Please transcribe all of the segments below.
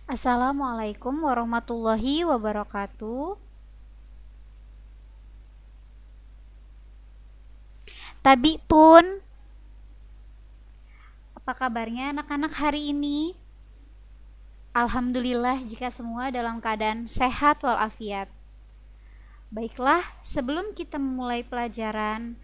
Assalamualaikum warahmatullahi wabarakatuh. Tabi pun, apa kabarnya anak-anak hari ini? Alhamdulillah jika semua dalam keadaan sehat walafiat. Baiklah, sebelum kita memulai pelajaran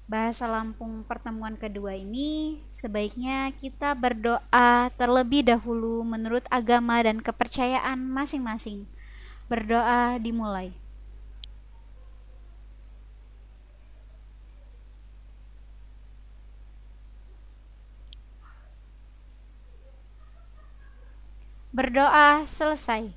Bahasa Lampung pertemuan kedua ini, sebaiknya kita berdoa terlebih dahulu menurut agama dan kepercayaan masing-masing. Berdoa dimulai. Berdoa selesai.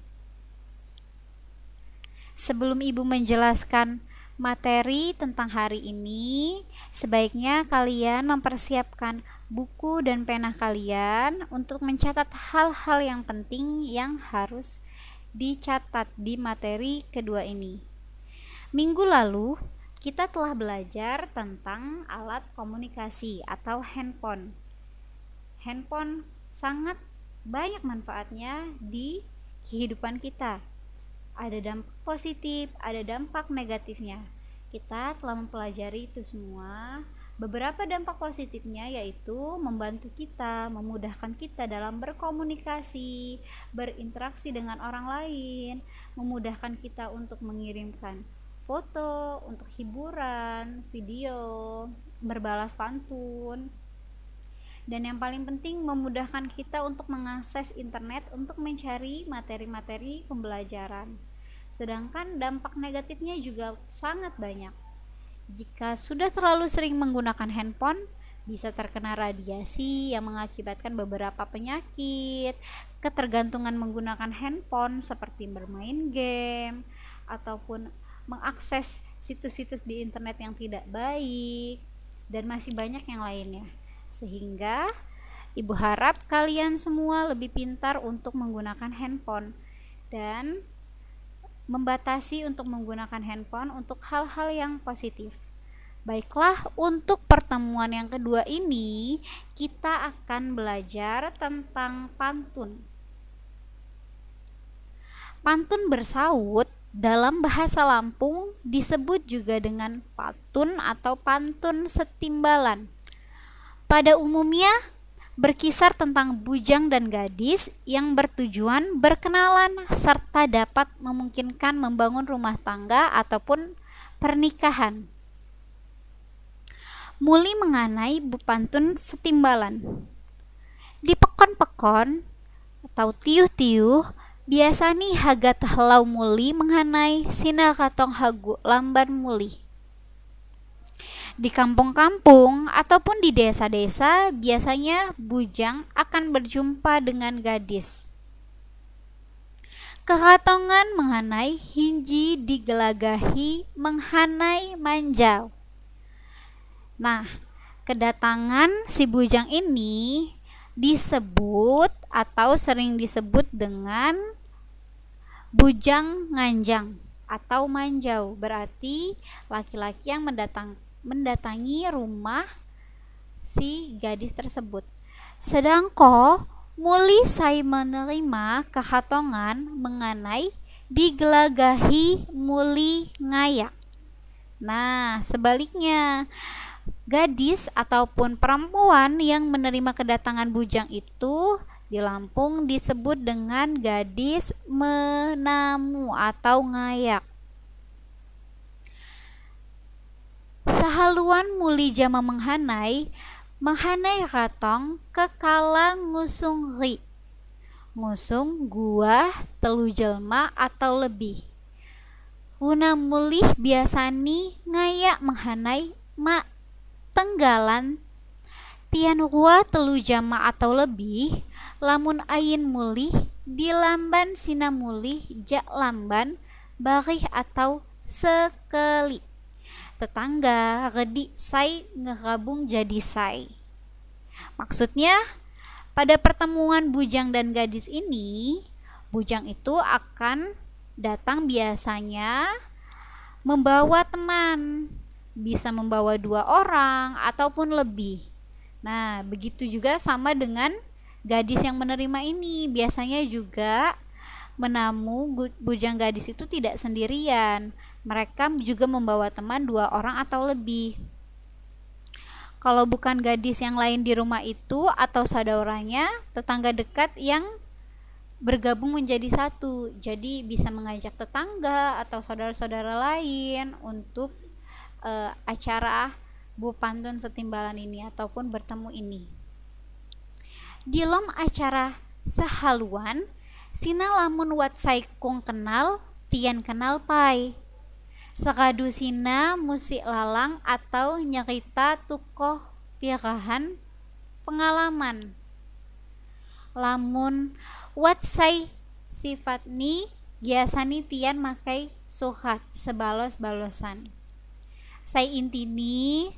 Sebelum Ibu menjelaskan materi tentang hari ini, sebaiknya kalian mempersiapkan buku dan pena kalian untuk mencatat hal-hal yang penting yang harus dicatat di materi kedua ini. Minggu lalu, kita telah belajar tentang alat komunikasi atau handphone. Handphone sangat banyak manfaatnya di kehidupan kita. Ada dampak positif, ada dampak negatifnya. Kita telah mempelajari itu semua. Beberapa dampak positifnya yaitu membantu kita, memudahkan kita dalam berkomunikasi, berinteraksi dengan orang lain, memudahkan kita untuk mengirimkan foto, untuk hiburan, video, berbalas pantun. Dan yang paling penting memudahkan kita untuk mengakses internet untuk mencari materi-materi pembelajaran. Sedangkan dampak negatifnya juga sangat banyak. Jika sudah terlalu sering menggunakan handphone, bisa terkena radiasi yang mengakibatkan beberapa penyakit, ketergantungan menggunakan handphone seperti bermain game, ataupun mengakses situs-situs di internet yang tidak baik, dan masih banyak yang lainnya. Sehingga Ibu harap kalian semua lebih pintar untuk menggunakan handphone dan membatasi untuk menggunakan handphone untuk hal-hal yang positif. Baiklah, untuk pertemuan yang kedua ini kita akan belajar tentang pantun. Pantun bersaut dalam bahasa Lampung disebut juga dengan pantun atau pantun setimbalan. Pada umumnya berkisar tentang bujang dan gadis yang bertujuan berkenalan serta dapat memungkinkan membangun rumah tangga ataupun pernikahan. Muli mengenai pantun setimbalan. Di pekon-pekon atau tiuh-tiuh biasa nih hagat helau muli mengenai sina katong hagu lamban muli. Di kampung-kampung ataupun di desa-desa biasanya bujang akan berjumpa dengan gadis. Kekatongan mengenai hinji digelagahi menghanai manjau. Nah, kedatangan si bujang ini disebut atau sering disebut dengan bujang nganjang atau manjau. Berarti laki-laki yang mendatangi rumah si gadis tersebut. Sedangko muli saya menerima kehatongan mengenai digelagahi muli ngayak. Nah, sebaliknya gadis ataupun perempuan yang menerima kedatangan bujang itu di Lampung disebut dengan gadis menamu atau ngayak. Sahaluan muli jama menghanai ratong kekala ngusung ri. Ngusung gua telu jelma atau lebih. Una mulih biasani ngayak menghanai mak tenggalan tian gua telu jama atau lebih. Lamun ayin mulih di lamban sina mulih jak lamban barih atau sekeli. Tetangga redi say ngegabung jadi say. Maksudnya pada pertemuan bujang dan gadis ini, bujang itu akan datang biasanya membawa teman, bisa membawa 2 orang ataupun lebih. Nah, begitu juga sama dengan gadis yang menerima ini biasanya juga menamu bujang gadis itu tidak sendirian. Mereka juga membawa teman 2 orang atau lebih. Kalau bukan gadis yang lain di rumah itu atau saudaranya, tetangga dekat yang bergabung menjadi satu. Jadi bisa mengajak tetangga atau saudara-saudara lain untuk acara Bu Pantun Setimbalan ini ataupun bertemu ini. Di dalam acara sahaluan, sina lamun wat saikung kenal, tian kenal pai. Sekadu sina musik lalang atau nyerita tukoh tirahan pengalaman. Lamun wat sai sifat ni biasani tian makai suhat sebalos-balosan. Sai intini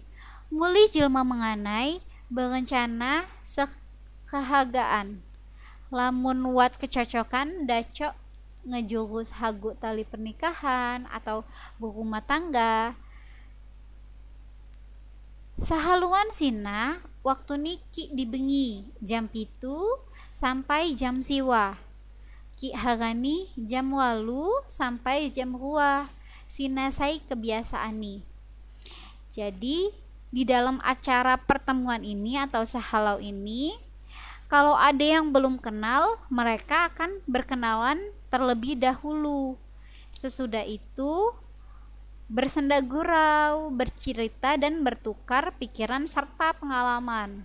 muli jelma menganai berencana sekahagaan. Lamun wat kecocokan dacok ngejurus hagu tali pernikahan atau berumah tangga. Sahaluan sina waktu niki dibengi jam pitu sampai jam siwa. Ki harani jam walu sampai jam ruah. Sina sai kebiasaan nih. Jadi di dalam acara pertemuan ini atau sahalau ini, kalau ada yang belum kenal, mereka akan berkenalan terlebih dahulu. Sesudah itu bersenda gurau, bercerita dan bertukar pikiran serta pengalaman.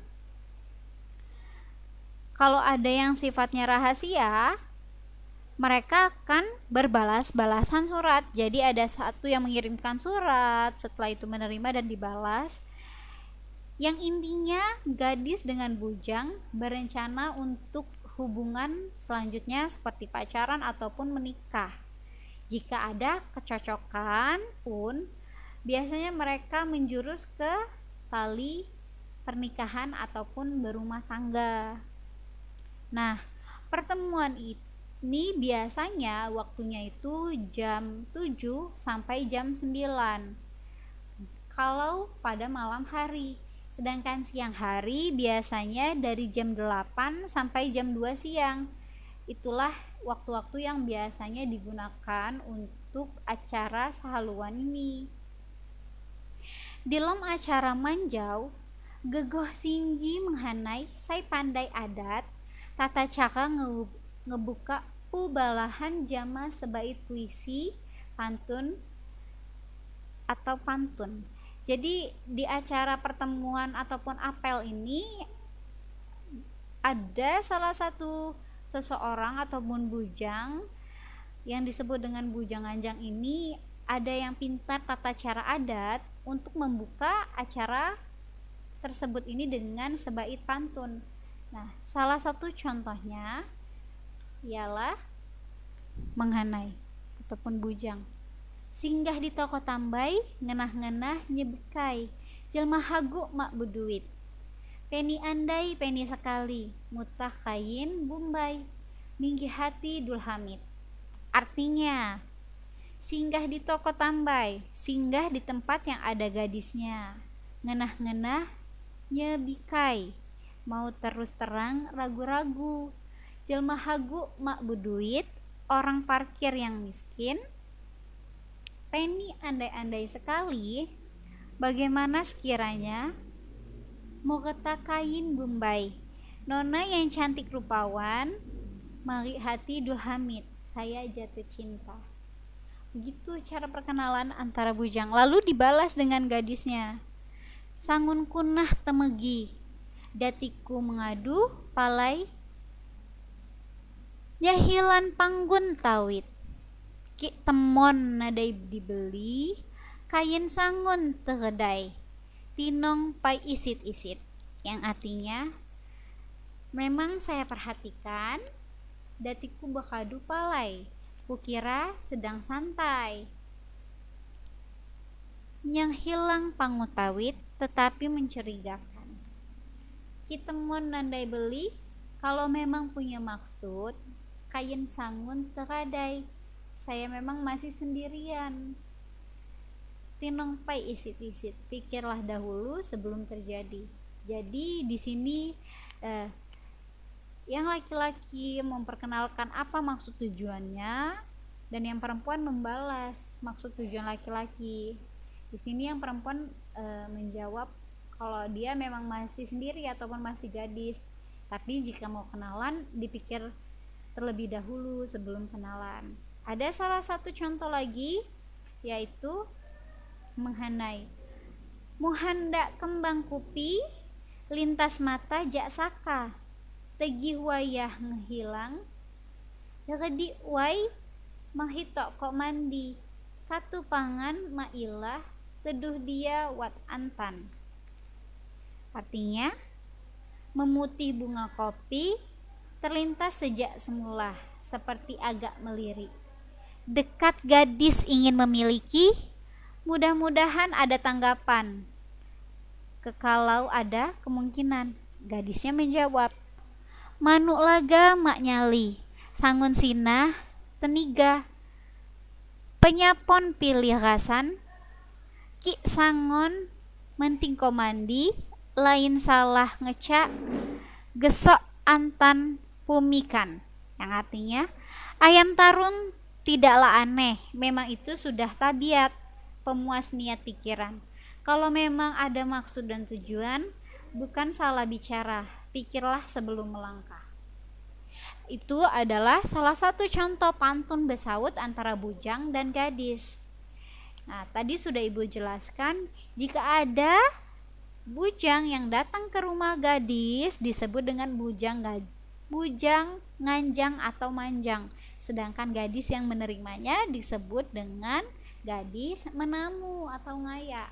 Kalau ada yang sifatnya rahasia, mereka akan berbalas-balasan surat. Jadi ada satu yang mengirimkan surat, setelah itu menerima dan dibalas. Yang intinya gadis dengan bujang berencana untuk hubungan selanjutnya seperti pacaran ataupun menikah. Jika ada kecocokan pun biasanya mereka menjurus ke tali pernikahan ataupun berumah tangga. Nah, pertemuan ini biasanya waktunya itu jam 7 sampai jam 9 kalau pada malam hari. Sedangkan siang hari biasanya dari jam 8 sampai jam 2 siang. Itulah waktu-waktu yang biasanya digunakan untuk acara sahaluan ini. Di dalam acara manjau, gegoh sinji menghanai sai pandai adat, tata cara ngebuka pubalahan jama sebait puisi, pantun atau pantun. Jadi di acara pertemuan ataupun apel ini ada salah satu seseorang ataupun bujang yang disebut dengan bujang anjang ini, ada yang pintar tata cara adat untuk membuka acara tersebut ini dengan sebait pantun. Nah, salah satu contohnya ialah menghanai ataupun bujang. Singgah di toko tambai, ngenah-ngenah nyebekai, jelma hagu mak beduit. Peni andai, peni sekali, mutah kain bumbai, minggi hati dulhamid. Artinya, singgah di toko tambai, singgah di tempat yang ada gadisnya. Ngenah-ngenah nyebikai, mau terus terang ragu-ragu. Jelma hagu mak beduit, orang parkir yang miskin. Penny andai-andai sekali, bagaimana sekiranya mau kata kain bumbai, nona yang cantik rupawan, mari hati dulhamid, saya jatuh cinta. Begitu cara perkenalan antara bujang. Lalu dibalas dengan gadisnya, sangun kunah temegi, datiku mengadu palai, nyahilan panggun tawit. Ki temon nadai dibeli, kain sangun teredai, tinong pai isit-isit. Yang artinya, memang saya perhatikan, datiku bakadu palai, kukira sedang santai. Yang hilang pangutawit tetapi mencurigakan. Ki temon nadai beli, kalau memang punya maksud, kain sangun teradai. Saya memang masih sendirian. Tinong pai isit-isit, pikirlah dahulu sebelum terjadi. Jadi di sini yang laki-laki memperkenalkan apa maksud tujuannya, dan yang perempuan membalas maksud tujuan laki-laki. Di sini yang perempuan menjawab kalau dia memang masih sendiri ataupun masih gadis, tapi jika mau kenalan dipikir terlebih dahulu sebelum kenalan. Ada salah satu contoh lagi, yaitu menghanai. Muhanda kembang kupi, lintas mata jak saka, tegih wayah ngehilang, gedi wai mahito kok mandi, katu pangan mailah, teduh dia wat antan. Artinya, memutih bunga kopi terlintas sejak semula, seperti agak melirik. Dekat gadis ingin memiliki, mudah-mudahan ada tanggapan. Kekalau ada kemungkinan, gadisnya menjawab, manuk laga mak nyali, sangun sinah teniga, penyapon pilih rasan, ki sangon menting komandi, lain salah ngecak, gesok antan pumikan. Yang artinya, ayam tarun tidaklah aneh, memang itu sudah tabiat, pemuas niat pikiran. Kalau memang ada maksud dan tujuan, bukan salah bicara, pikirlah sebelum melangkah. Itu adalah salah satu contoh pantun besaut antara bujang dan gadis. Nah, tadi sudah Ibu jelaskan, jika ada bujang yang datang ke rumah gadis disebut dengan bujang nganjang atau manjang, sedangkan gadis yang menerimanya disebut dengan gadis menamu atau ngaya.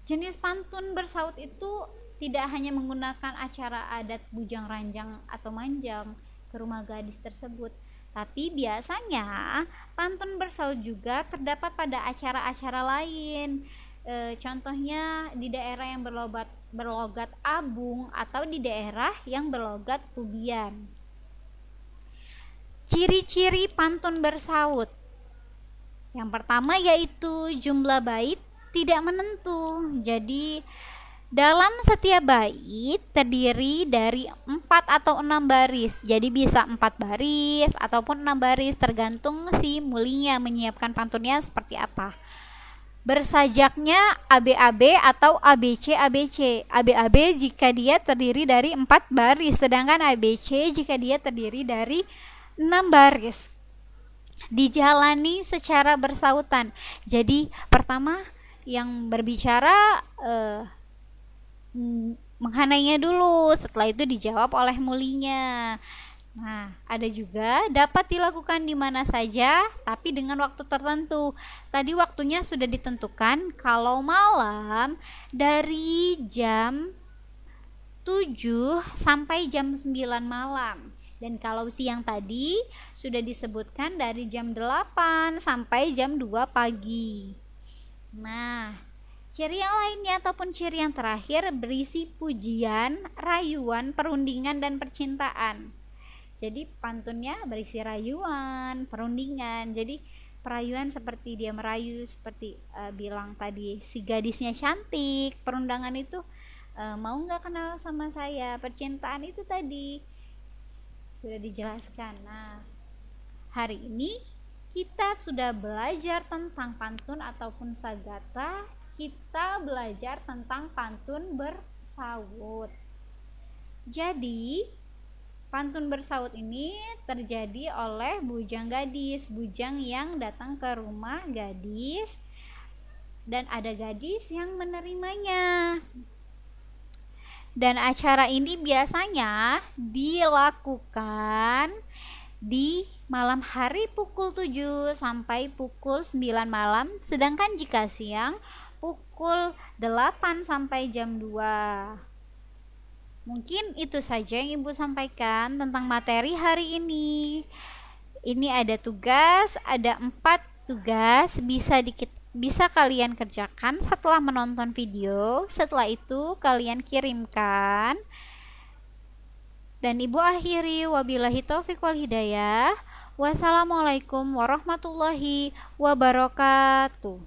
Jenis pantun bersaut itu tidak hanya menggunakan acara adat bujang ranjang atau manjang ke rumah gadis tersebut, tapi biasanya pantun bersaut juga terdapat pada acara-acara lain. Contohnya di daerah yang berlogat Abung atau di daerah yang berlogat Pubian. Ciri-ciri pantun bersaut. Yang pertama yaitu jumlah bait tidak menentu. Jadi dalam setiap bait terdiri dari 4 atau 6 baris. Jadi bisa 4 baris ataupun 6 baris, tergantung si mulinya menyiapkan pantunnya seperti apa. Bersajaknya ABAB atau ABC. ABAB jika dia terdiri dari 4 baris, sedangkan ABC jika dia terdiri dari 6 baris. Dijalani secara bersautan. Jadi pertama yang berbicara menghanainya dulu, setelah itu dijawab oleh mulinya. Nah, ada juga dapat dilakukan di mana saja, tapi dengan waktu tertentu. Tadi waktunya sudah ditentukan, kalau malam dari jam 7 sampai jam 9 malam. Dan kalau siang tadi sudah disebutkan dari jam 8 sampai jam 2 pagi. Nah, ciri yang lainnya ataupun ciri yang terakhir berisi pujian, rayuan, perundingan, dan percintaan. Jadi pantunnya berisi rayuan, perundingan. Jadi perayuan seperti dia merayu, seperti bilang tadi si gadisnya cantik. Perundangan itu mau nggak kenal sama saya. Percintaan itu tadi sudah dijelaskan. Nah, hari ini kita sudah belajar tentang pantun ataupun sagata. Kita belajar tentang pantun bersaut. Jadi pantun bersaut ini terjadi oleh bujang gadis, bujang yang datang ke rumah gadis dan ada gadis yang menerimanya. Dan acara ini biasanya dilakukan di malam hari pukul 7 sampai pukul 9 malam, sedangkan jika siang pukul 8 sampai jam 2. Mungkin itu saja yang Ibu sampaikan tentang materi hari ini. Ini ada tugas, ada 4 tugas, bisa kalian kerjakan setelah menonton video. Setelah itu kalian kirimkan. Dan Ibu akhiri, wabillahi taufiq wal hidayah. Wassalamualaikum warahmatullahi wabarakatuh.